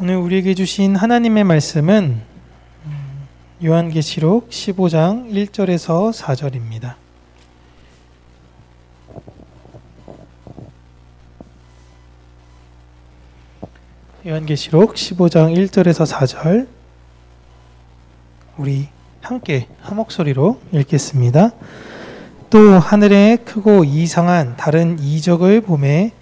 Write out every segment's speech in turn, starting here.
오늘 우리에게 주신 하나님의 말씀은 요한계시록 15장 1절에서 4절입니다. 요한계시록 15장 1절에서 4절 우리 함께 한 목소리로 읽겠습니다. 또 하늘에 크고 이상한 다른 이적을 보매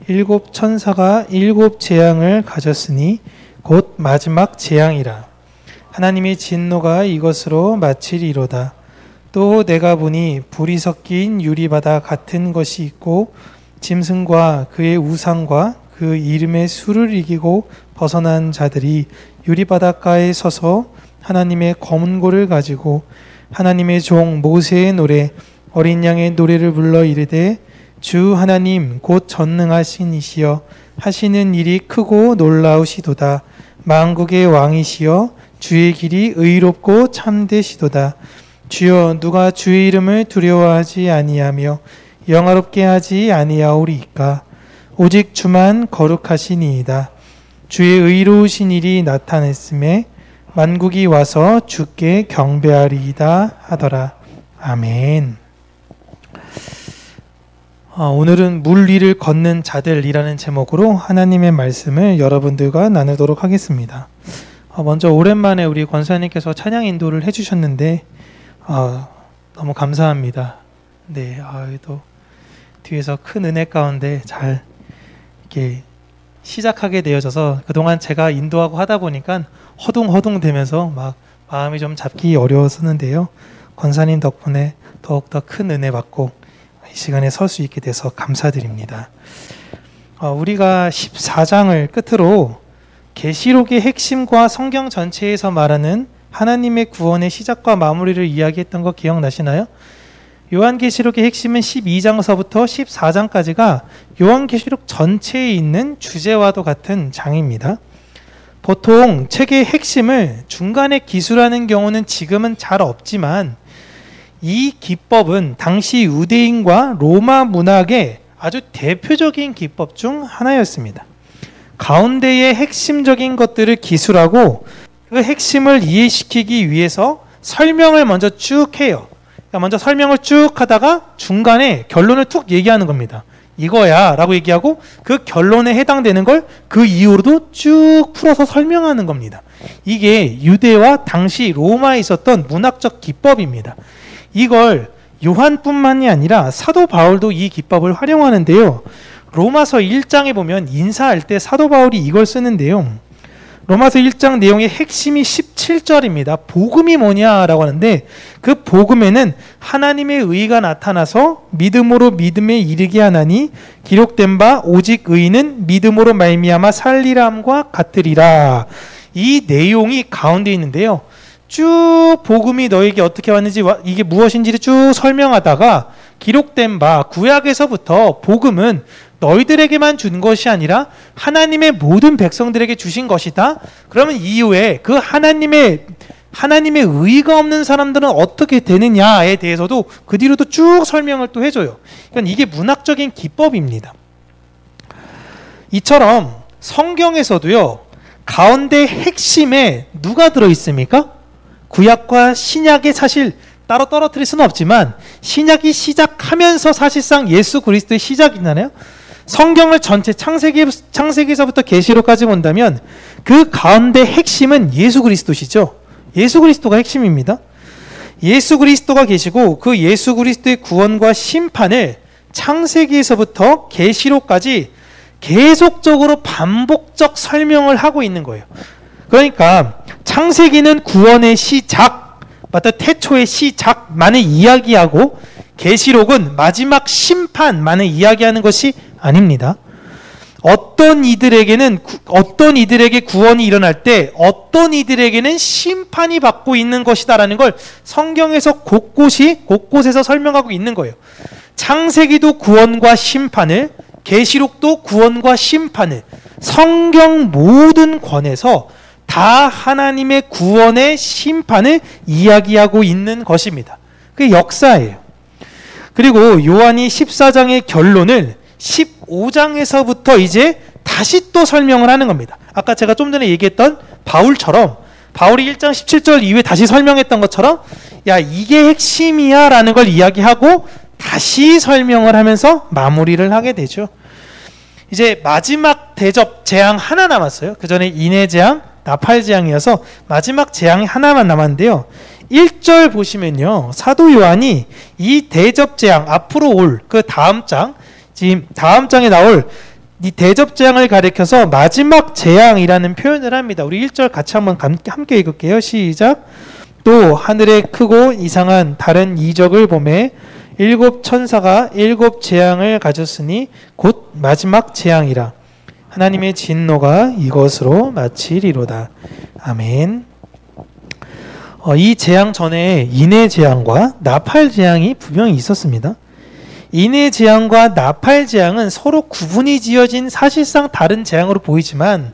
일곱 천사가 일곱 재앙을 가졌으니 곧 마지막 재앙이라. 하나님의 진노가 이것으로 마치리로다. 또 내가 보니 불이 섞인 유리바다 같은 것이 있고 짐승과 그의 우상과 그 이름의 수를 이기고 벗어난 자들이 유리바닷가에 서서 하나님의 검은 고를 가지고 하나님의 종 모세의 노래 어린 양의 노래를 불러 이르되 주 하나님 곧 전능하신 이시여 하시는 일이 크고 놀라우시도다. 만국의 왕이시여 주의 길이 의롭고 참되시도다. 주여 누가 주의 이름을 두려워하지 아니하며 영화롭게 하지 아니하오리이까. 오직 주만 거룩하시니이다. 주의 의로우신 일이 나타났음에 만국이 와서 주께 경배하리이다 하더라. 아멘. 오늘은 물 위를 걷는 자들이라는 제목으로 하나님의 말씀을 여러분들과 나누도록 하겠습니다. 먼저 오랜만에 우리 권사님께서 찬양 인도를 해주셨는데 너무 감사합니다. 네, 또 뒤에서 큰 은혜 가운데 잘 이렇게 시작하게 되어져서 그동안 제가 인도하고 하다 보니까 허둥허둥 되면서 막 마음이 좀 잡기 어려웠었는데요. 권사님 덕분에 더욱더 큰 은혜 받고 이 시간에 설 수 있게 돼서 감사드립니다. 우리가 14장을 끝으로 계시록의 핵심과 성경 전체에서 말하는 하나님의 구원의 시작과 마무리를 이야기했던 거 기억나시나요? 요한계시록의 핵심은 12장서부터 14장까지가 요한계시록 전체에 있는 주제와도 같은 장입니다. 보통 책의 핵심을 중간에 기술하는 경우는 지금은 잘 없지만 이 기법은 당시 유대인과 로마 문학의 아주 대표적인 기법 중 하나였습니다. 가운데의 핵심적인 것들을 기술하고 그 핵심을 이해시키기 위해서 설명을 먼저 쭉 해요. 먼저 설명을 쭉 하다가 중간에 결론을 툭 얘기하는 겁니다. 이거야 라고 얘기하고 그 결론에 해당되는 걸 그 이후로도 쭉 풀어서 설명하는 겁니다. 이게 유대와 당시 로마에 있었던 문학적 기법입니다. 이걸 요한뿐만이 아니라 사도 바울도 이 기법을 활용하는데요. 로마서 1장에 보면 인사할 때 사도 바울이 이걸 쓰는데요. 로마서 1장 내용의 핵심이 17절입니다. 복음이 뭐냐라고 하는데 그 복음에는 하나님의 의가 나타나서 믿음으로 믿음에 이르게 하나니 기록된 바 오직 의인은 믿음으로 말미암아 살리라 함과 같으리라. 이 내용이 가운데 있는데요. 쭉 복음이 너에게 어떻게 왔는지 이게 무엇인지를 쭉 설명하다가 기록된 바 구약에서부터 복음은 너희들에게만 준 것이 아니라 하나님의 모든 백성들에게 주신 것이다. 그러면 이후에 그 하나님의 의가 없는 사람들은 어떻게 되느냐에 대해서도 그 뒤로도 쭉 설명을 또 해줘요. 그러니까 이게 문학적인 기법입니다. 이처럼 성경에서도요. 가운데 핵심에 누가 들어있습니까? 구약과 신약이 사실 따로 떨어뜨릴 수는 없지만 신약이 시작하면서 사실상 예수 그리스도의 시작이잖아요. 성경을 전체 창세기에서부터 계시록까지 본다면 그 가운데 핵심은 예수 그리스도시죠. 예수 그리스도가 핵심입니다. 예수 그리스도가 계시고 그 예수 그리스도의 구원과 심판을 창세기에서부터 계시록까지 계속적으로 반복적 설명을 하고 있는 거예요. 그러니까 창세기는 구원의 시작, 태초의 시작만을 이야기하고 계시록은 마지막 심판만을 이야기하는 것이 아닙니다. 어떤 이들에게 구원이 일어날 때 어떤 이들에게는 심판이 받고 있는 것이다라는 걸 성경에서 곳곳에서 설명하고 있는 거예요. 창세기도 구원과 심판을, 계시록도 구원과 심판을, 성경 모든 권에서 다 하나님의 구원의 심판을 이야기하고 있는 것입니다. 그게 역사예요. 그리고 요한이 14장의 결론을 15장에서부터 이제 다시 또 설명을 하는 겁니다. 아까 제가 좀 전에 얘기했던 바울처럼 바울이 1장 17절 이후에 다시 설명했던 것처럼 야 이게 핵심이야 라는 걸 이야기하고 다시 설명을 하면서 마무리를 하게 되죠. 이제 마지막 대접 재앙 하나 남았어요. 그 전에 인해 재앙, 나팔 재앙이어서 마지막 재앙이 하나만 남았는데요. 1절 보시면요. 사도 요한이 이 대접 재앙 앞으로 올 그 다음 장, 지금 다음 장에 나올 이 대접 재앙을 가리켜서 마지막 재앙이라는 표현을 합니다. 우리 1절 같이 한번 함께 읽을게요. 시작. 또 하늘에 크고 이상한 다른 이적을 보매 일곱 천사가 일곱 재앙을 가졌으니 곧 마지막 재앙이라. 하나님의 진노가 이것으로 마치리로다. 아멘. 이 재앙 전에 인해 재앙과 나팔 재앙이 분명히 있었습니다. 인해 재앙과 나팔 재앙은 서로 구분이 지어진 사실상 다른 재앙으로 보이지만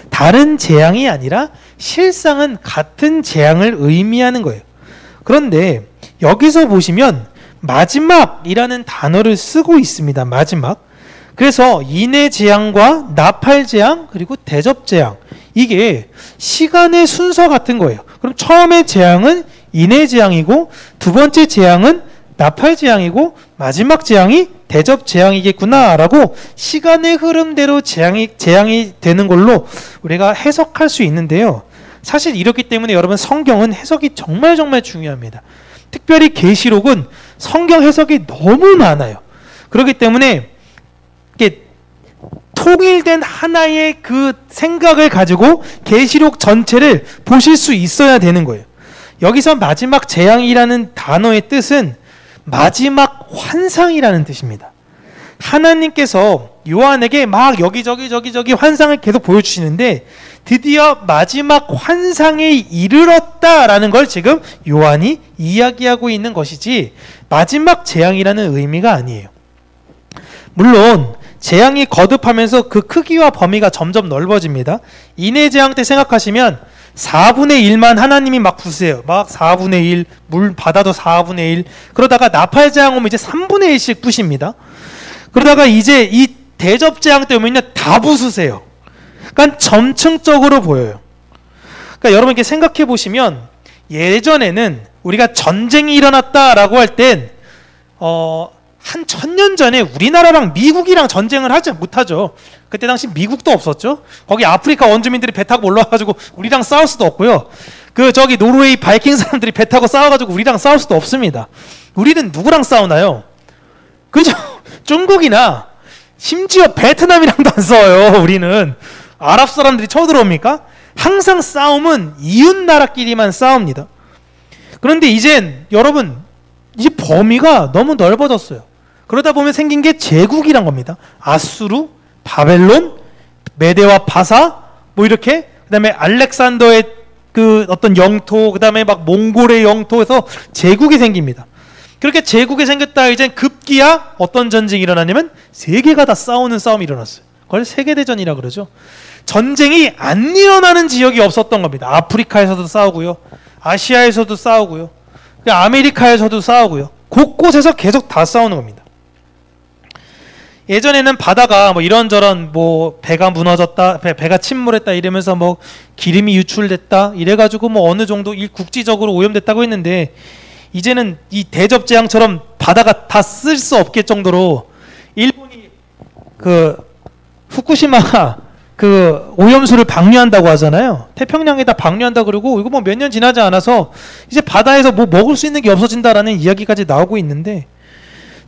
다른 재앙이 아니라 실상은 같은 재앙을 의미하는 거예요. 그런데 여기서 보시면 마지막이라는 단어를 쓰고 있습니다. 마지막. 그래서 인해 재앙과 나팔 재앙 그리고 대접 재앙 이게 시간의 순서 같은 거예요. 그럼 처음에 재앙은 인해 재앙이고 두 번째 재앙은 나팔 재앙이고 마지막 재앙이 대접 재앙이겠구나라고 시간의 흐름대로 재앙이 되는 걸로 우리가 해석할 수 있는데요. 사실 이렇기 때문에 여러분 성경은 해석이 정말 중요합니다. 특별히 계시록은 성경 해석이 너무 많아요. 그렇기 때문에 이렇게 통일된 하나의 그 생각을 가지고 계시록 전체를 보실 수 있어야 되는 거예요. 여기서 마지막 재앙이라는 단어의 뜻은 마지막 환상이라는 뜻입니다. 하나님께서 요한에게 막 여기저기 환상을 계속 보여주시는데 드디어 마지막 환상에 이르렀다라는 걸 지금 요한이 이야기하고 있는 것이지 마지막 재앙이라는 의미가 아니에요. 물론 재앙이 거듭하면서 그 크기와 범위가 점점 넓어집니다. 인해 재앙 때 생각하시면 4분의 1만 하나님이 막 부으세요. 막 4분의 1, 물 바다도 4분의 1. 그러다가 나팔 재앙 오면 이제 3분의 1씩 부십니다. 그러다가 이제 이 대접 재앙 때 오면요 다 부수세요. 그러니까 점층적으로 보여요. 그러니까 여러분 이렇게 생각해 보시면 예전에는 우리가 전쟁이 일어났다라고 할 땐 한 1000년 전에 우리나라랑 미국이랑 전쟁을 하지 못하죠. 그때 당시 미국도 없었죠. 거기 아프리카 원주민들이 배 타고 올라와가지고 우리랑 싸울 수도 없고요. 저기 노르웨이 바이킹 사람들이 배 타고 싸워가지고 우리랑 싸울 수도 없습니다. 우리는 누구랑 싸우나요? 그죠? 중국이나 심지어 베트남이랑도 안 싸워요. 우리는 아랍 사람들이 쳐들어옵니까? 항상 싸움은 이웃 나라끼리만 싸웁니다. 그런데 이젠 여러분 이제 범위가 너무 넓어졌어요. 그러다 보면 생긴 게 제국이란 겁니다. 아수르, 바벨론, 메데와 바사 뭐 이렇게 그다음에 알렉산더의 그 어떤 영토 그다음에 막 몽골의 영토에서 제국이 생깁니다. 그렇게 제국이 생겼다 이제 급기야 어떤 전쟁이 일어나냐면 세계가 다 싸우는 싸움이 일어났어요. 그걸 세계대전이라 그러죠. 전쟁이 안 일어나는 지역이 없었던 겁니다. 아프리카에서도 싸우고요. 아시아에서도 싸우고요. 아메리카에서도 싸우고요. 곳곳에서 계속 다 싸우는 겁니다. 예전에는 바다가 뭐 이런저런 뭐 배가 무너졌다, 배가 침몰했다 이러면서 뭐 기름이 유출됐다 이래가지고 뭐 어느 정도 국지적으로 오염됐다고 했는데 이제는 이 대접 재앙처럼 바다가 다 쓸 수 없게 정도로 일본이 그 후쿠시마 그 오염수를 방류한다고 하잖아요. 태평양에다 방류한다 그러고 이거 뭐 몇 년 지나지 않아서 이제 바다에서 뭐 먹을 수 있는 게 없어진다라는 이야기까지 나오고 있는데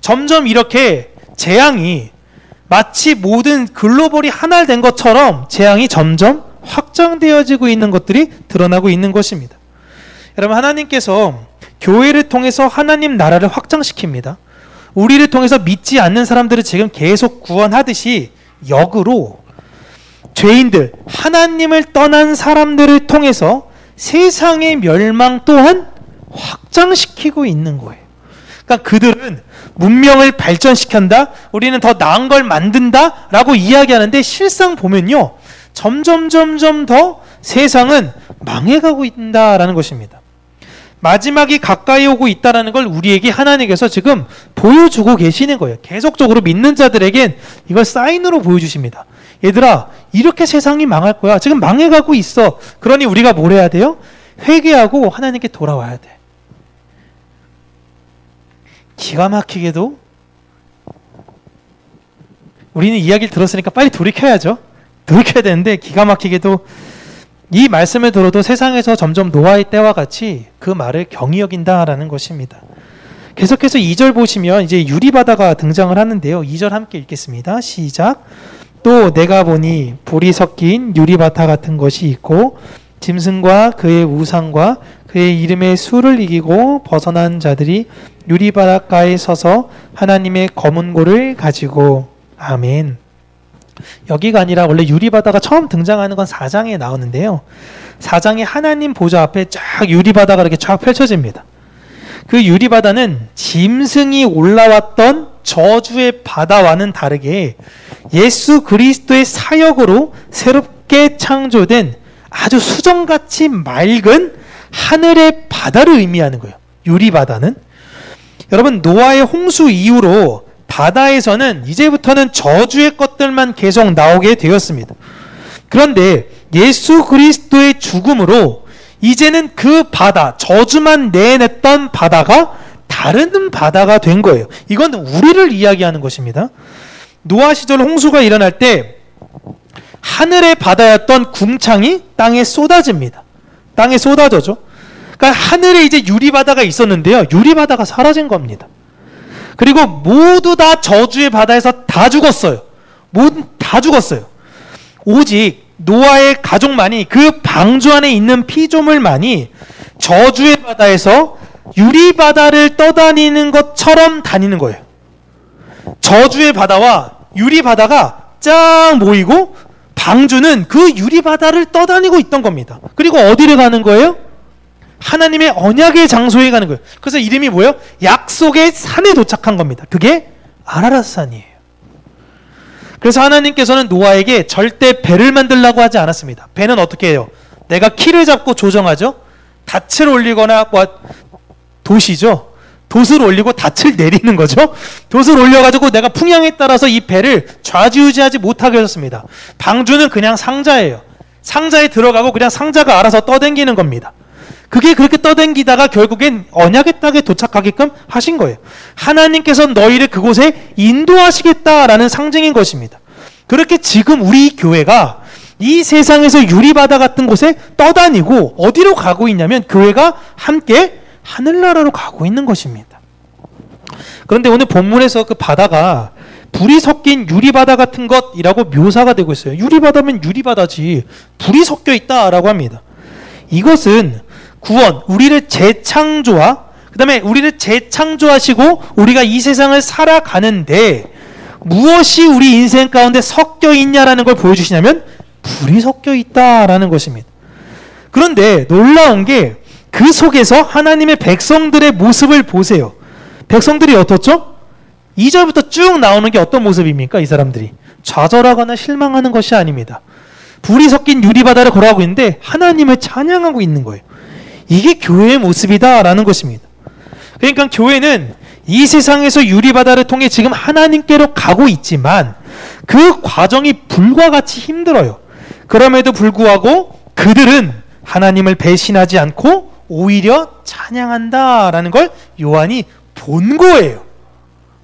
점점 이렇게 재앙이 마치 모든 글로벌이 하나 된 것처럼 재앙이 점점 확장되어지고 있는 것들이 드러나고 있는 것입니다. 여러분 하나님께서 교회를 통해서 하나님 나라를 확장시킵니다. 우리를 통해서 믿지 않는 사람들을 지금 계속 구원하듯이 역으로 죄인들, 하나님을 떠난 사람들을 통해서 세상의 멸망 또한 확장시키고 있는 거예요. 그러니까 그들은 문명을 발전시킨다, 우리는 더 나은 걸 만든다 라고 이야기하는데 실상 보면요 점점 더 세상은 망해가고 있다라는 것입니다. 마지막이 가까이 오고 있다는 걸 우리에게 하나님께서 지금 보여주고 계시는 거예요. 계속적으로 믿는 자들에겐 이걸 사인으로 보여주십니다. 얘들아, 이렇게 세상이 망할 거야. 지금 망해가고 있어. 그러니 우리가 뭘 해야 돼요? 회개하고 하나님께 돌아와야 돼. 기가 막히게도 우리는 이야기를 들었으니까 빨리 돌이켜야죠. 돌이켜야 되는데 기가 막히게도 이 말씀을 들어도 세상에서 점점 노아의 때와 같이 그 말을 경히 여긴다라는 것입니다. 계속해서 2절 보시면 이제 유리바다가 등장을 하는데요. 2절 함께 읽겠습니다. 시작. 또 내가 보니 불이 섞인 유리바다 같은 것이 있고 짐승과 그의 우상과 그의 이름의 수를 이기고 벗어난 자들이 유리바닷가에 서서 하나님의 검은고를 가지고. 아멘. 여기가 아니라 원래 유리바다가 처음 등장하는 건 4장에 나오는데요. 4장에 하나님 보좌 앞에 쫙 유리바다가 이렇게 쫙 펼쳐집니다. 그 유리바다는 짐승이 올라왔던 저주의 바다와는 다르게 예수 그리스도의 사역으로 새롭게 창조된 아주 수정같이 맑은 하늘의 바다를 의미하는 거예요. 유리바다는. 여러분, 노아의 홍수 이후로 바다에서는 이제부터는 저주의 것들만 계속 나오게 되었습니다. 그런데 예수 그리스도의 죽음으로 이제는 그 바다, 저주만 내냈던 바다가 다른 바다가 된 거예요. 이건 우리를 이야기하는 것입니다. 노아 시절 홍수가 일어날 때 하늘의 바다였던 궁창이 땅에 쏟아집니다. 땅에 쏟아져죠. 그러니까 하늘에 이제 유리바다가 있었는데요. 유리바다가 사라진 겁니다. 그리고 모두 다 저주의 바다에서 다 죽었어요. 모두 다 죽었어요. 오직 노아의 가족만이, 그 방주 안에 있는 피조물만이 저주의 바다에서 유리바다를 떠다니는 것처럼 다니는 거예요. 저주의 바다와 유리바다가 쫙 모이고 방주는 그 유리바다를 떠다니고 있던 겁니다. 그리고 어디를 가는 거예요? 하나님의 언약의 장소에 가는 거예요. 그래서 이름이 뭐예요? 약속의 산에 도착한 겁니다. 그게 아라랏산이에요. 그래서 하나님께서는 노아에게 절대 배를 만들라고 하지 않았습니다. 배는 어떻게 해요? 내가 키를 잡고 조정하죠. 닻을 올리거나 돛이죠. 돛을 올리고 닻을 내리는 거죠. 돛을 올려가지고 내가 풍향에 따라서 이 배를 좌지우지하지 못하게 해줬습니다. 방주는 그냥 상자예요. 상자에 들어가고 그냥 상자가 알아서 떠댕기는 겁니다. 그게 그렇게 떠댕기다가 결국엔 언약의 땅에 도착하게끔 하신 거예요. 하나님께서 너희를 그곳에 인도하시겠다라는 상징인 것입니다. 그렇게 지금 우리 교회가 이 세상에서 유리바다 같은 곳에 떠다니고 어디로 가고 있냐면 교회가 함께 하늘나라로 가고 있는 것입니다. 그런데 오늘 본문에서 그 바다가 불이 섞인 유리바다 같은 것이라고 묘사가 되고 있어요. 유리바다면 유리바다지 불이 섞여 있다라고 합니다. 이것은 구원, 우리를 재창조와 그 다음에 우리를 재창조하시고 우리가 이 세상을 살아가는데 무엇이 우리 인생 가운데 섞여 있냐라는 걸 보여주시냐면 불이 섞여 있다라는 것입니다. 그런데 놀라운 게 그 속에서 하나님의 백성들의 모습을 보세요. 백성들이 어떻죠? 2절부터 쭉 나오는 게 어떤 모습입니까? 이 사람들이 좌절하거나 실망하는 것이 아닙니다. 불이 섞인 유리바다를 걸어가고 있는데 하나님을 찬양하고 있는 거예요. 이게 교회의 모습이다라는 것입니다. 그러니까 교회는 이 세상에서 유리바다를 통해 지금 하나님께로 가고 있지만 그 과정이 불과 같이 힘들어요. 그럼에도 불구하고 그들은 하나님을 배신하지 않고 오히려 찬양한다라는 걸 요한이 본 거예요.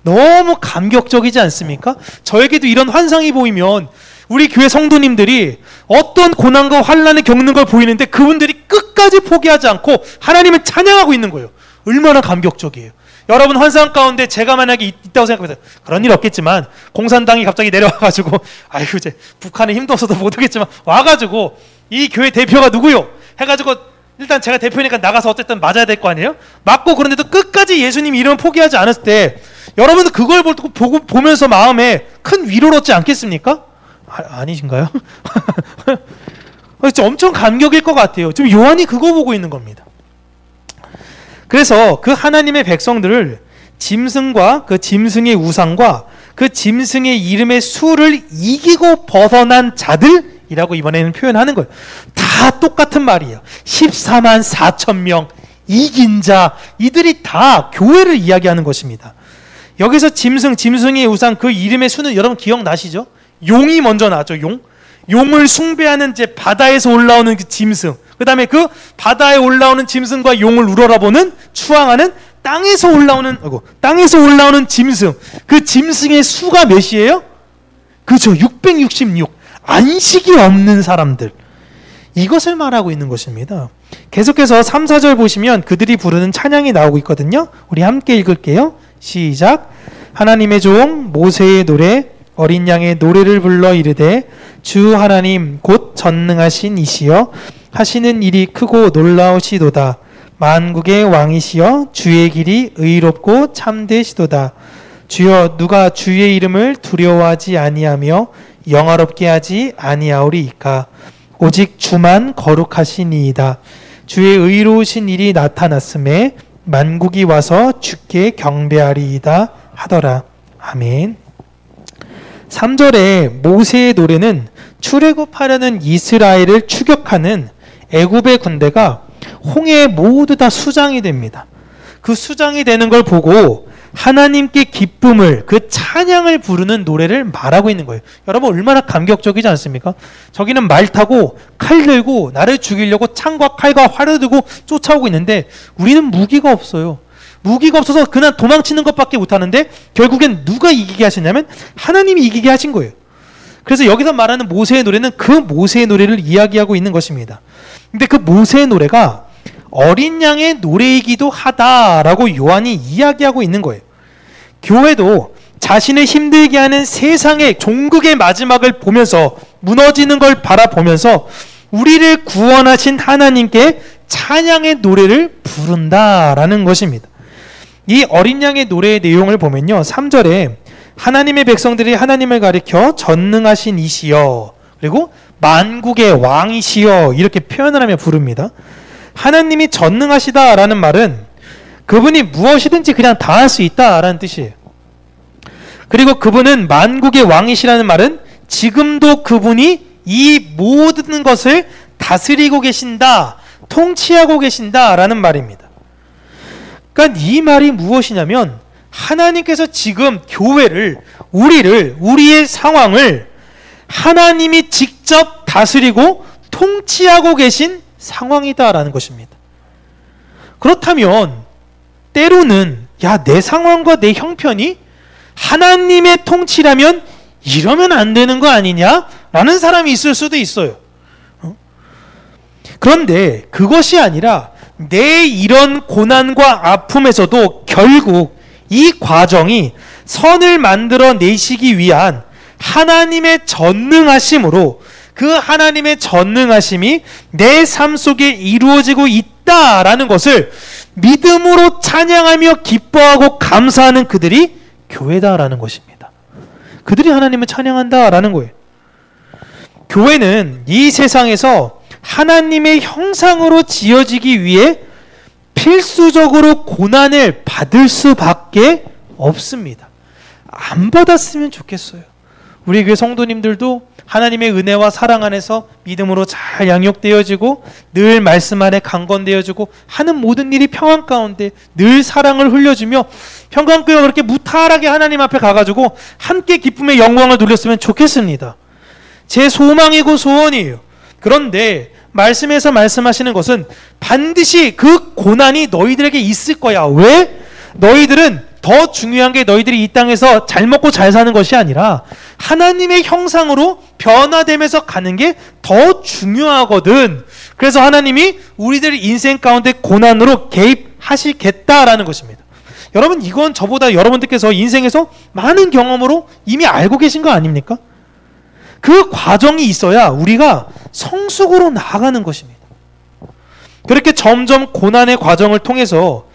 너무 감격적이지 않습니까? 저에게도 이런 환상이 보이면 우리 교회 성도님들이 어떤 고난과 환난을 겪는 걸 보이는데 그분들이 끝까지 포기하지 않고 하나님을 찬양하고 있는 거예요. 얼마나 감격적이에요. 여러분 환상 가운데 제가 만약에 있다고 생각해보세요. 그런 일 없겠지만 공산당이 갑자기 내려와가지고 아이고 이제 북한에 힘도 없어서 못 오겠지만 와가지고 이 교회 대표가 누구요? 해가지고 일단 제가 대표니까 나가서 어쨌든 맞아야 될 거 아니에요? 맞고 그런데도 끝까지 예수님 이름을 포기하지 않았을 때 여러분은 그걸 보면서 마음에 큰 위로를 얻지 않겠습니까? 아니신가요? 진짜 엄청 감격일 것 같아요. 지금 요한이 그거 보고 있는 겁니다. 그래서 그 하나님의 백성들을 짐승과 그 짐승의 우상과 그 짐승의 이름의 수를 이기고 벗어난 자들이라고 이번에는 표현하는 거예요. 다 똑같은 말이에요. 14만 4천 명 이긴 자, 이들이 다 교회를 이야기하는 것입니다. 여기서 짐승의 우상 그 이름의 수는 여러분 기억나시죠? 용이 먼저 나왔죠. 용을 숭배하는 이제 바다에서 올라오는 그 짐승, 그 다음에 그 바다에 올라오는 짐승과 용을 우러러보는 추앙하는 땅에서 올라오는 짐승. 그 짐승의 수가 몇이에요? 그죠. 666. 안식이 없는 사람들. 이것을 말하고 있는 것입니다. 계속해서 3, 4절 보시면 그들이 부르는 찬양이 나오고 있거든요. 우리 함께 읽을게요. 시작. 하나님의 종 모세의 노래, 어린 양의 노래를 불러 이르되 주 하나님 곧 전능하신 이시여 하시는 일이 크고 놀라우시도다. 만국의 왕이시여 주의 길이 의롭고 참되시도다. 주여 누가 주의 이름을 두려워하지 아니하며 영화롭게 하지 아니하오리이까. 오직 주만 거룩하시니이다. 주의 의로우신 일이 나타났음에 만국이 와서 주께 경배하리이다 하더라. 아멘. 3절에 모세의 노래는 출애굽하려는 이스라엘을 추격하는 애굽의 군대가 홍해에 모두 다 수장이 됩니다. 그 수장이 되는 걸 보고 하나님께 기쁨을, 그 찬양을 부르는 노래를 말하고 있는 거예요. 여러분 얼마나 감격적이지 않습니까? 저기는 말 타고 칼 들고 나를 죽이려고 창과 칼과 활을 들고 쫓아오고 있는데 우리는 무기가 없어요. 무기가 없어서 그냥 도망치는 것밖에 못하는데 결국엔 누가 이기게 하셨냐면 하나님이 이기게 하신 거예요. 그래서 여기서 말하는 모세의 노래는 그 모세의 노래를 이야기하고 있는 것입니다. 근데 그 모세의 노래가 어린 양의 노래이기도 하다라고 요한이 이야기하고 있는 거예요. 교회도 자신을 힘들게 하는 세상의 종국의 마지막을 보면서 무너지는 걸 바라보면서 우리를 구원하신 하나님께 찬양의 노래를 부른다라는 것입니다. 이 어린 양의 노래의 내용을 보면요. 3절에 하나님의 백성들이 하나님을 가리켜 전능하신 이시여 그리고 만국의 왕이시여 이렇게 표현을 하며 부릅니다. 하나님이 전능하시다라는 말은 그분이 무엇이든지 그냥 다 할 수 있다라는 뜻이에요. 그리고 그분은 만국의 왕이시라는 말은 지금도 그분이 이 모든 것을 다스리고 계신다, 통치하고 계신다라는 말입니다. 그러니까 이 말이 무엇이냐면 하나님께서 지금 교회를, 우리의 상황을 하나님이 직접 다스리고 통치하고 계신 상황이다라는 것입니다. 그렇다면 때로는 내 상황과 내 형편이 하나님의 통치라면 이러면 안 되는 거 아니냐라는 사람이 있을 수도 있어요. 그런데 그것이 아니라 내 이런 고난과 아픔에서도 결국 이 과정이 선을 만들어내시기 위한 하나님의 전능하심으로 그 하나님의 전능하심이 내 삶 속에 이루어지고 있다라는 것을 믿음으로 찬양하며 기뻐하고 감사하는 그들이 교회다라는 것입니다. 그들이 하나님을 찬양한다라는 거예요. 교회는 이 세상에서 하나님의 형상으로 지어지기 위해 필수적으로 고난을 받을 수밖에 없습니다. 안 받았으면 좋겠어요. 우리 교회 성도님들도 하나님의 은혜와 사랑 안에서 믿음으로 잘 양육되어지고 늘 말씀 안에 강건되어지고 하는 모든 일이 평안 가운데 늘 사랑을 흘려주며 평강교회가 그렇게 무탈하게 하나님 앞에 가가지고 함께 기쁨의 영광을 돌렸으면 좋겠습니다. 제 소망이고 소원이에요. 그런데 말씀에서 말씀하시는 것은 반드시 그 고난이 너희들에게 있을 거야. 왜? 너희들은 더 중요한 게 너희들이 이 땅에서 잘 먹고 잘 사는 것이 아니라 하나님의 형상으로 변화되면서 가는 게 더 중요하거든. 그래서 하나님이 우리들 인생 가운데 고난으로 개입하시겠다라는 것입니다. 여러분 이건 저보다 여러분들께서 인생에서 많은 경험으로 이미 알고 계신 거 아닙니까? 그 과정이 있어야 우리가 성숙으로 나아가는 것입니다. 그렇게 점점 고난의 과정을 통해서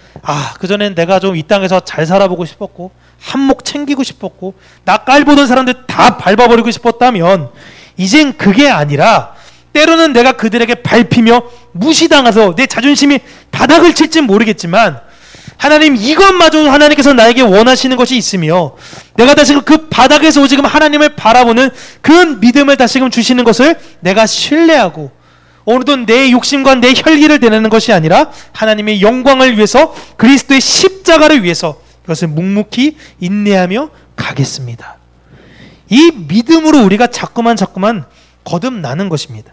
그전엔 내가 좀 이 땅에서 잘 살아보고 싶었고 한몫 챙기고 싶었고 나 깔보던 사람들 다 밟아버리고 싶었다면 이젠 그게 아니라 때로는 내가 그들에게 밟히며 무시당해서 내 자존심이 바닥을 칠진 모르겠지만 하나님 이것마저 하나님께서 나에게 원하시는 것이 있으며 내가 다시금 그 바닥에서 지금 하나님을 바라보는 그 믿음을 다시금 주시는 것을 내가 신뢰하고 오늘도 내 욕심과 내 혈기를 드러내는 것이 아니라 하나님의 영광을 위해서 그리스도의 십자가를 위해서 그것을 묵묵히 인내하며 가겠습니다. 이 믿음으로 우리가 자꾸만 거듭나는 것입니다.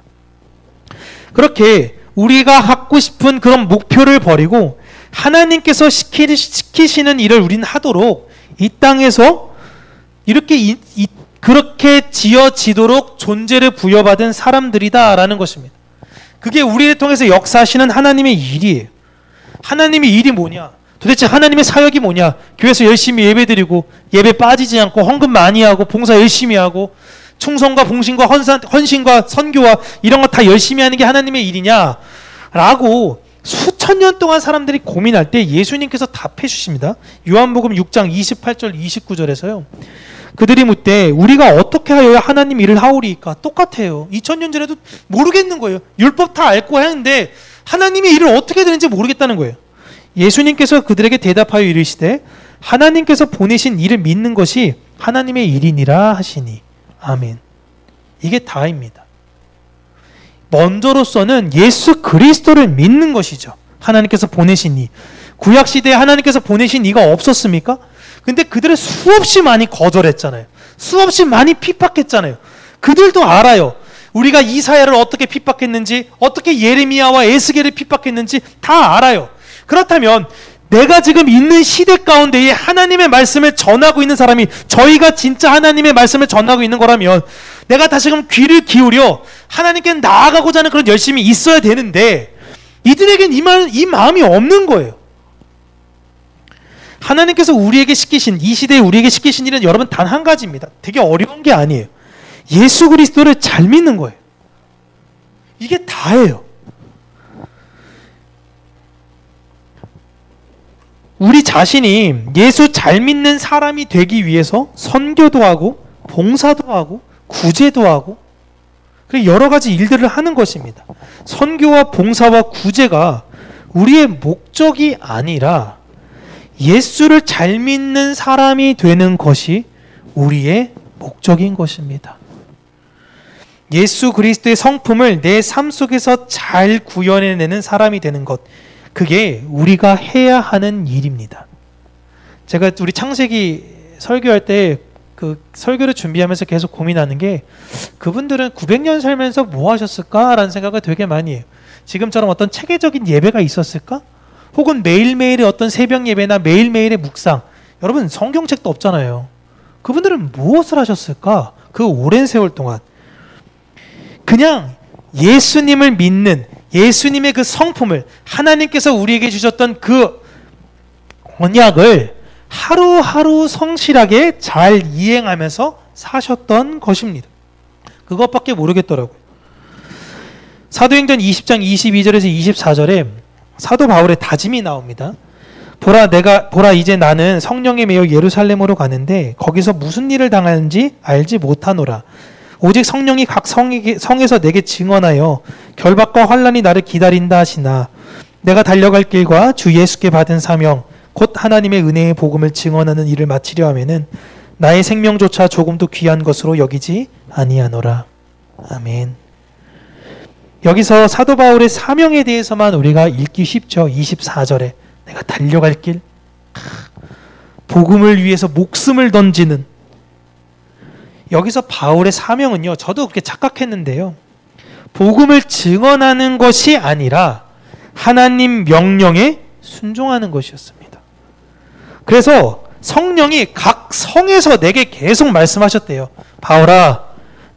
그렇게 우리가 갖고 싶은 그런 목표를 버리고 하나님께서 시키시는 일을 우리는 하도록 이 땅에서 이렇게 그렇게 지어지도록 존재를 부여받은 사람들이다라는 것입니다. 그게 우리를 통해서 역사하시는 하나님의 일이에요. 하나님의 일이 뭐냐? 도대체 하나님의 사역이 뭐냐? 교회에서 열심히 예배드리고 예배 빠지지 않고 헌금 많이 하고 봉사 열심히 하고 충성과 봉신과 헌신과 선교와 이런 거 다 열심히 하는 게 하나님의 일이냐? 라고 수천 년 동안 사람들이 고민할 때 예수님께서 답해 주십니다. 요한복음 6장 28절 29절에서요. 그들이 묻되 우리가 어떻게 하여야 하나님 일을 하오리이까? 똑같아요. 2000년 전에도 모르겠는 거예요. 율법 다 알고 하는데 하나님의 일을 어떻게 되는지 모르겠다는 거예요. 예수님께서 그들에게 대답하여 이르시되 하나님께서 보내신 일을 믿는 것이 하나님의 일이니라 하시니. 아멘. 이게 다입니다. 먼저로서는 예수 그리스도를 믿는 것이죠. 하나님께서 보내신 이. 구약시대에 하나님께서 보내신 이가 없었습니까? 근데 그들은 수없이 많이 거절했잖아요. 수없이 많이 핍박했잖아요. 그들도 알아요. 우리가 이사야를 어떻게 핍박했는지, 어떻게 예레미야와 에스겔을 핍박했는지 다 알아요. 그렇다면 내가 지금 있는 시대 가운데에 하나님의 말씀을 전하고 있는 사람이 저희가 진짜 하나님의 말씀을 전하고 있는 거라면 내가 다시금 귀를 기울여 하나님께 나아가고자 하는 그런 열심이 있어야 되는데 이들에겐 이 마음이 없는 거예요. 하나님께서 우리에게 시키신, 이 시대에 우리에게 시키신 일은 여러분 단 한 가지입니다. 되게 어려운 게 아니에요. 예수 그리스도를 잘 믿는 거예요. 이게 다예요. 우리 자신이 예수 잘 믿는 사람이 되기 위해서 선교도 하고 봉사도 하고 구제도 하고 그리고 여러 가지 일들을 하는 것입니다. 선교와 봉사와 구제가 우리의 목적이 아니라 예수를 잘 믿는 사람이 되는 것이 우리의 목적인 것입니다. 예수 그리스도의 성품을 내 삶 속에서 잘 구현해내는 사람이 되는 것, 그게 우리가 해야 하는 일입니다. 제가 우리 창세기 설교할 때 그 설교를 준비하면서 계속 고민하는 게 그분들은 900년 살면서 뭐 하셨을까라는 생각을 되게 많이 해요. 지금처럼 어떤 체계적인 예배가 있었을까? 혹은 매일매일의 어떤 새벽 예배나 매일매일의 묵상. 여러분 성경책도 없잖아요. 그분들은 무엇을 하셨을까? 그 오랜 세월 동안. 그냥 예수님을 믿는 예수님의 그 성품을 하나님께서 우리에게 주셨던 그 언약을 하루하루 성실하게 잘 이행하면서 사셨던 것입니다. 그것밖에 모르겠더라고요. 사도행전 20장 22절에서 24절에 사도 바울의 다짐이 나옵니다. 보라 이제 나는 성령에 매여 예루살렘으로 가는데 거기서 무슨 일을 당하는지 알지 못하노라. 오직 성령이 각 성에서 내게 증언하여 결박과 환난이 나를 기다린다 하시나 내가 달려갈 길과 주 예수께 받은 사명 곧 하나님의 은혜의 복음을 증언하는 일을 마치려 하면은 나의 생명조차 조금도 귀한 것으로 여기지 아니하노라. 아멘. 여기서 사도 바울의 사명에 대해서만 우리가 읽기 쉽죠. 24절에 내가 달려갈 길, 복음을 위해서 목숨을 던지는. 여기서 바울의 사명은요, 저도 그렇게 착각했는데요, 복음을 증언하는 것이 아니라 하나님 명령에 순종하는 것이었습니다. 그래서 성령이 각 성에서 내게 계속 말씀하셨대요. 바울아,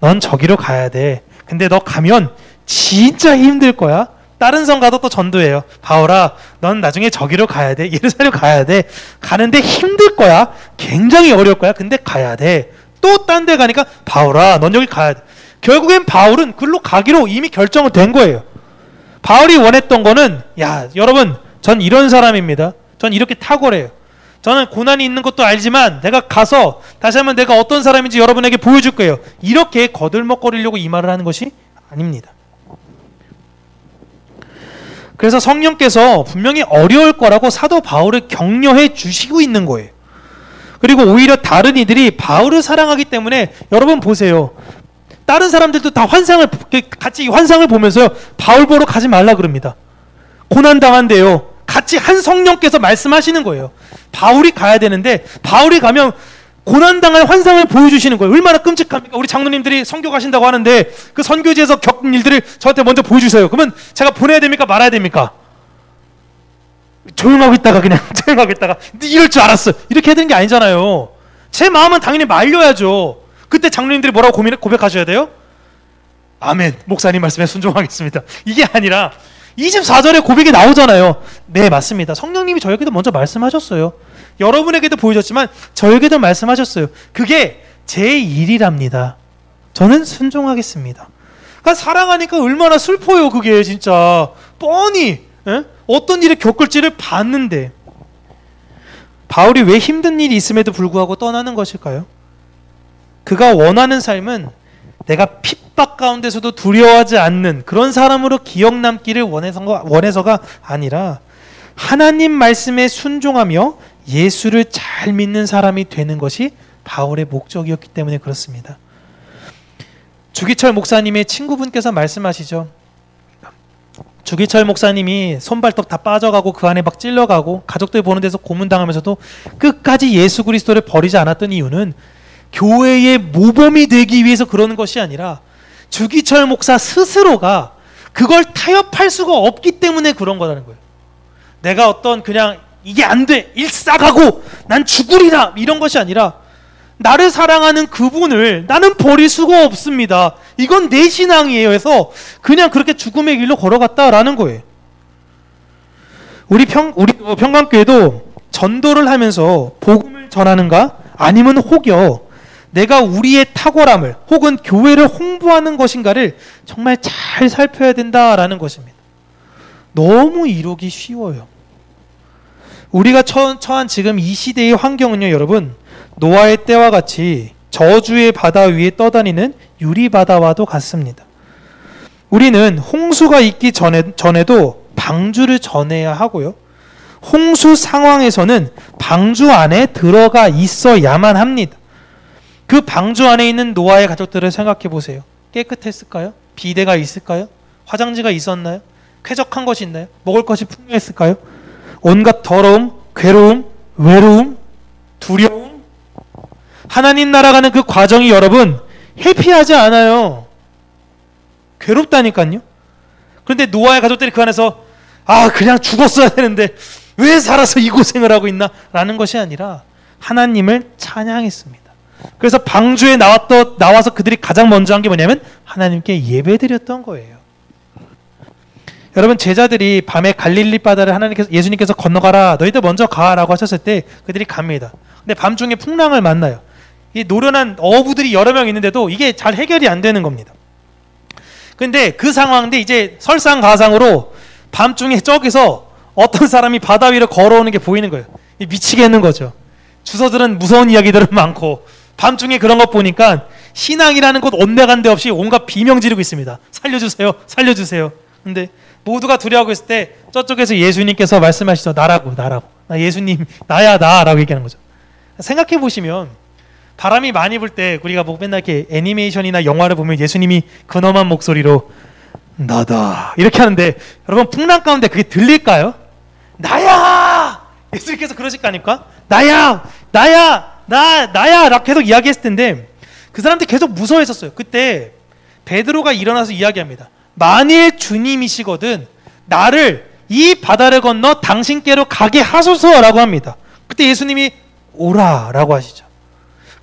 넌 저기로 가야 돼. 근데 너 가면 진짜 힘들 거야. 다른 성 가도 또 전도해요. 바울아, 넌 나중에 저기로 가야 돼. 예루살렘 가야 돼. 가는데 힘들 거야. 굉장히 어려울 거야. 근데 가야 돼. 또 딴 데 가니까 바울아, 넌 여기 가야 돼. 결국엔 바울은 글로 가기로 이미 결정을 된 거예요. 바울이 원했던 거는, 야, 여러분, 전 이런 사람입니다. 전 이렇게 탁월해요. 저는 고난이 있는 것도 알지만 내가 가서 다시 한번 내가 어떤 사람인지 여러분에게 보여줄 거예요. 이렇게 거들먹거리려고 이 말을 하는 것이 아닙니다. 그래서 성령께서 분명히 어려울 거라고 사도 바울을 격려해 주시고 있는 거예요. 그리고 오히려 다른 이들이 바울을 사랑하기 때문에, 여러분 보세요. 다른 사람들도 다 같이 환상을 보면서요, 바울 보러 가지 말라 그럽니다. 고난당한대요. 같이 한 성령께서 말씀하시는 거예요. 바울이 가야 되는데, 바울이 가면 고난당할 환상을 보여주시는 거예요. 얼마나 끔찍합니까? 우리 장로님들이 선교 가신다고 하는데 그 선교지에서 겪은 일들을 저한테 먼저 보여주세요. 그러면 제가 보내야 됩니까? 말아야 됩니까? 조용하고 있다가 그냥 조용하고 있다가 이럴 줄 알았어. 이렇게 해야 되는 게 아니잖아요. 제 마음은 당연히 말려야죠. 그때 장로님들이 뭐라고 고백하셔야 돼요? 아멘. 목사님 말씀에 순종하겠습니다. 이게 아니라 24절에 고백이 나오잖아요. 네, 맞습니다. 성령님이 저에게도 먼저 말씀하셨어요. 여러분에게도 보여줬지만 저에게도 말씀하셨어요. 그게 제 일이랍니다. 저는 순종하겠습니다. 그러니까 사랑하니까 얼마나 슬퍼요. 그게 진짜 뻔히 어떤 일을 겪을지를 봤는데 바울이 왜 힘든 일이 있음에도 불구하고 떠나는 것일까요? 그가 원하는 삶은 내가 핍박 가운데서도 두려워하지 않는 그런 사람으로 기억 남기를 원해서가 아니라 하나님 말씀에 순종하며 예수를 잘 믿는 사람이 되는 것이 바울의 목적이었기 때문에 그렇습니다. 주기철 목사님의 친구분께서 말씀하시죠. 주기철 목사님이 손발톱 다 빠져가고 그 안에 막 찔러가고 가족들 보는 데서 고문당하면서도 끝까지 예수 그리스도를 버리지 않았던 이유는 교회의 모범이 되기 위해서 그러는 것이 아니라 주기철 목사 스스로가 그걸 타협할 수가 없기 때문에 그런 거라는 거예요. 내가 어떤 그냥 이게 안 돼, 일사가고 난 죽으리라 이런 것이 아니라 나를 사랑하는 그분을 나는 버릴 수가 없습니다. 이건 내 신앙이에요 해서 그냥 그렇게 죽음의 길로 걸어갔다라는 거예요. 우리 평강교회도 전도를 하면서 복음을 전하는가 아니면 혹여 내가 우리의 탁월함을 혹은 교회를 홍보하는 것인가를 정말 잘 살펴야 된다라는 것입니다. 너무 이루기 쉬워요. 우리가 처한 지금 이 시대의 환경은요, 여러분, 노아의 때와 같이 저주의 바다 위에 떠다니는 유리바다와도 같습니다. 우리는 홍수가 있기 전에도 방주를 전해야 하고요. 홍수 상황에서는 방주 안에 들어가 있어야만 합니다. 그 방주 안에 있는 노아의 가족들을 생각해 보세요. 깨끗했을까요? 비데가 있을까요? 화장지가 있었나요? 쾌적한 것이 있나요? 먹을 것이 풍요했을까요? 온갖 더러움, 괴로움, 외로움, 두려움. 하나님 나라 가는 그 과정이 여러분 해피하지 않아요. 괴롭다니까요. 그런데 노아의 가족들이 그 안에서 그냥 죽었어야 되는데 왜 살아서 이 고생을 하고 있나? 라는 것이 아니라 하나님을 찬양했습니다. 그래서 방주에 나와서 그들이 가장 먼저 한 게 뭐냐면 하나님께 예배드렸던 거예요. 여러분, 제자들이 밤에 갈릴리 바다를 예수님께서 건너가라, 너희들 먼저 가라고 하셨을 때 그들이 갑니다. 근데 밤중에 풍랑을 만나요. 이 노련한 어부들이 여러 명 있는데도 이게 잘 해결이 안 되는 겁니다. 근데 그 상황인데 이제 설상가상으로 밤중에 저기서 어떤 사람이 바다 위를 걸어오는 게 보이는 거예요. 미치겠는 거죠. 주서들은 무서운 이야기들은 많고 밤중에 그런 것 보니까 신앙이라는 곳 온데간데 없이 온갖 비명 지르고 있습니다. 살려주세요, 살려주세요. 근데 모두가 두려워하고 있을 때 저쪽에서 예수님께서 말씀하시죠. 나라고. 나 예수님, 나야 라고 얘기하는 거죠. 생각해 보시면 바람이 많이 불 때 우리가 뭐 맨날 이렇게 애니메이션이나 영화를 보면 예수님이 근엄한 목소리로 나다 이렇게 하는데 여러분 풍랑 가운데 그게 들릴까요? 나야! 예수님께서 그러실 거 아닙니까? 나야! 라고 계속 이야기했을 텐데 그 사람들 계속 무서워했었어요. 그때 베드로가 일어나서 이야기합니다. 만일 주님이시거든 나를 이 바다를 건너 당신께로 가게 하소서라고 합니다. 그때 예수님이 오라라고 하시죠.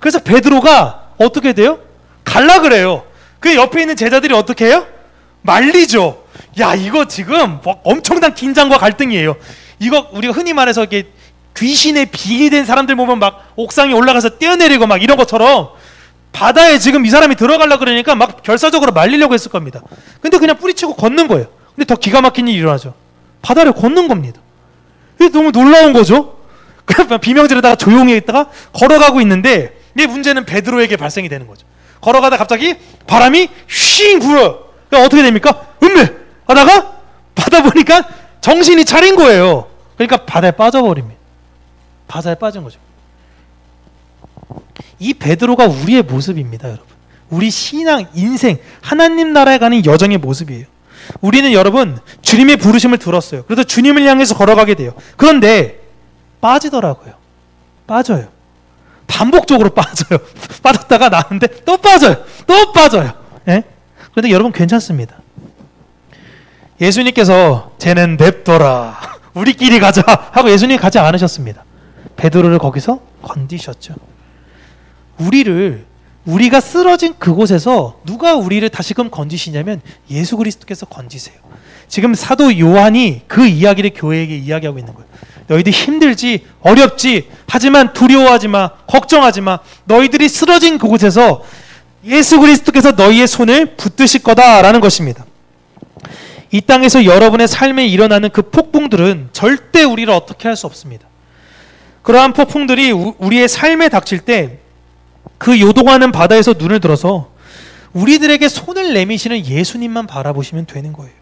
그래서 베드로가 어떻게 돼요? 갈라 그래요. 그 옆에 있는 제자들이 어떻게 해요? 말리죠. 야, 이거 지금 엄청난 긴장과 갈등이에요. 이거 우리가 흔히 말해서 이게 귀신에 비된 사람들 보면 막 옥상에 올라가서 뛰어내리고 막 이런 것처럼 바다에 지금 이 사람이 들어가려고 그러니까 막 결사적으로 말리려고 했을 겁니다. 근데 그냥 뿌리치고 걷는 거예요. 근데 더 기가 막힌 일이 일어나죠. 바다를 걷는 겁니다. 이게 너무 놀라운 거죠. 그냥 비명 지르다가 조용히 있다가 걸어가고 있는데 이 문제는 베드로에게 발생이 되는 거죠. 걸어가다 갑자기 바람이 휘잉 불어요. 그러니까 어떻게 됩니까? 음메 하다가 바다 보니까 정신이 차린 거예요. 그러니까 바다에 빠져버립니다. 바다에 빠진 거죠. 이 베드로가 우리의 모습입니다, 여러분. 우리 신앙, 인생, 하나님 나라에 가는 여정의 모습이에요. 우리는 여러분 주님의 부르심을 들었어요. 그래서 주님을 향해서 걸어가게 돼요. 그런데 빠지더라고요. 빠져요. 반복적으로 빠져요. 빠졌다가 나는데 또 빠져요. 또 빠져요. 예? 그런데 여러분 괜찮습니다. 예수님께서 쟤는 냅둬라. 우리끼리 가자 하고 예수님이 가지 않으셨습니다. 베드로를 거기서 건디셨죠. 우리가 쓰러진 그곳에서 누가 우리를 다시금 건지시냐면 예수 그리스도께서 건지세요. 지금 사도 요한이 그 이야기를 교회에게 이야기하고 있는 거예요. 너희들 힘들지, 어렵지, 하지만 두려워하지 마, 걱정하지 마. 너희들이 쓰러진 그곳에서 예수 그리스도께서 너희의 손을 붙드실 거다라는 것입니다. 이 땅에서 여러분의 삶에 일어나는 그 폭풍들은 절대 우리를 어떻게 할 수 없습니다. 그러한 폭풍들이 우리의 삶에 닥칠 때 그 요동하는 바다에서 눈을 들어서 우리들에게 손을 내미시는 예수님만 바라보시면 되는 거예요.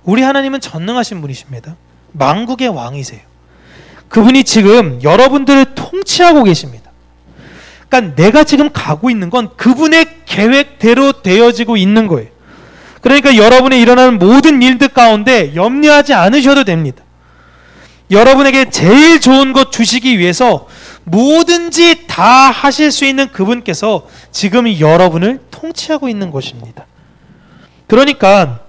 우리 하나님은 전능하신 분이십니다. 만국의 왕이세요. 그분이 지금 여러분들을 통치하고 계십니다. 그러니까 내가 지금 가고 있는 건 그분의 계획대로 되어지고 있는 거예요. 그러니까 여러분이 일어나는 모든 일들 가운데 염려하지 않으셔도 됩니다. 여러분에게 제일 좋은 것 주시기 위해서 뭐든지 다 하실 수 있는 그분께서 지금 여러분을 통치하고 있는 것입니다. 그러니까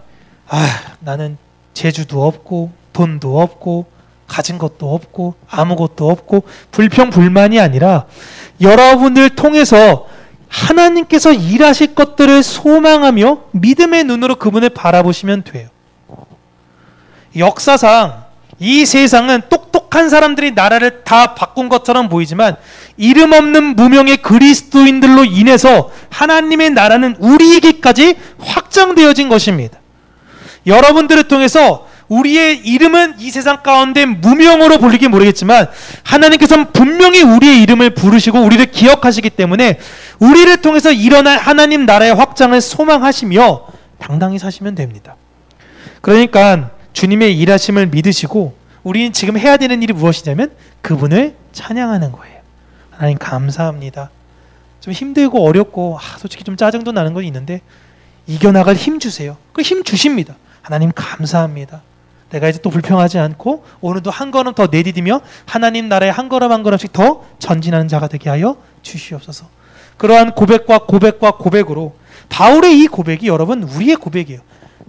나는 재주도 없고 돈도 없고 가진 것도 없고 아무것도 없고 불평불만이 아니라 여러분을 통해서 하나님께서 일하실 것들을 소망하며 믿음의 눈으로 그분을 바라보시면 돼요. 역사상 이 세상은 똑똑한 사람들이 나라를 다 바꾼 것처럼 보이지만 이름 없는 무명의 그리스도인들로 인해서 하나님의 나라는 우리에게까지 확장되어진 것입니다. 여러분들을 통해서 우리의 이름은 이 세상 가운데 무명으로 불리기 모르겠지만 하나님께서는 분명히 우리의 이름을 부르시고 우리를 기억하시기 때문에 우리를 통해서 일어날 하나님 나라의 확장을 소망하시며 당당히 사시면 됩니다. 그러니까 주님의 일하심을 믿으시고 우리는 지금 해야 되는 일이 무엇이냐면 그분을 찬양하는 거예요. 하나님 감사합니다. 좀 힘들고 어렵고 솔직히 좀 짜증도 나는 건 있는데 이겨나갈 힘 주세요. 그 힘 주십니다. 하나님 감사합니다. 내가 이제 또 불평하지 않고 오늘도 한 걸음 더 내디디며 하나님 나라에 한 걸음 한 걸음씩 더 전진하는 자가 되게 하여 주시옵소서. 그러한 고백과 고백으로 바울의 이 고백이 여러분 우리의 고백이에요.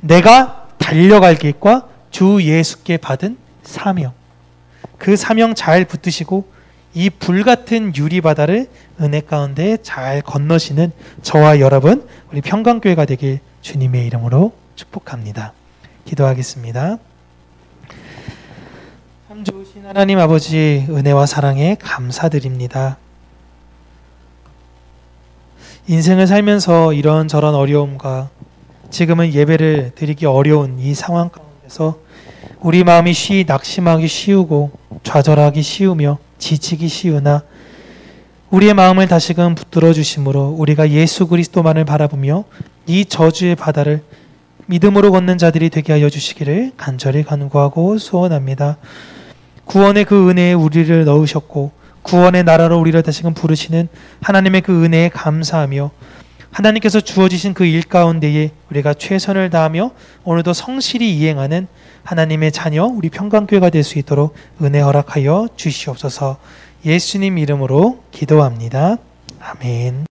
내가 달려갈 길과 주 예수께 받은 사명. 그 사명 잘 붙드시고 이 불같은 유리바다를 은혜 가운데 잘 건너시는 저와 여러분 우리 평강교회가 되길 주님의 이름으로 축복합니다. 기도하겠습니다. 참 좋으신 하나님 아버지 은혜와 사랑에 감사드립니다. 인생을 살면서 이런저런 어려움과 지금은 예배를 드리기 어려운 이 상황 가운데서 우리 마음이 낙심하기 쉬우고 좌절하기 쉬우며 지치기 쉬우나 우리의 마음을 다시금 붙들어 주심으로 우리가 예수 그리스도만을 바라보며 이 저주의 바다를 믿음으로 걷는 자들이 되게 하여 주시기를 간절히 간구하고 소원합니다. 구원의 그 은혜에 우리를 넣으셨고 구원의 나라로 우리를 다시금 부르시는 하나님의 그 은혜에 감사하며 하나님께서 주어지신 그 일 가운데에 우리가 최선을 다하며 오늘도 성실히 이행하는 하나님의 자녀 우리 평강교회가 될 수 있도록 은혜 허락하여 주시옵소서. 예수님 이름으로 기도합니다. 아멘.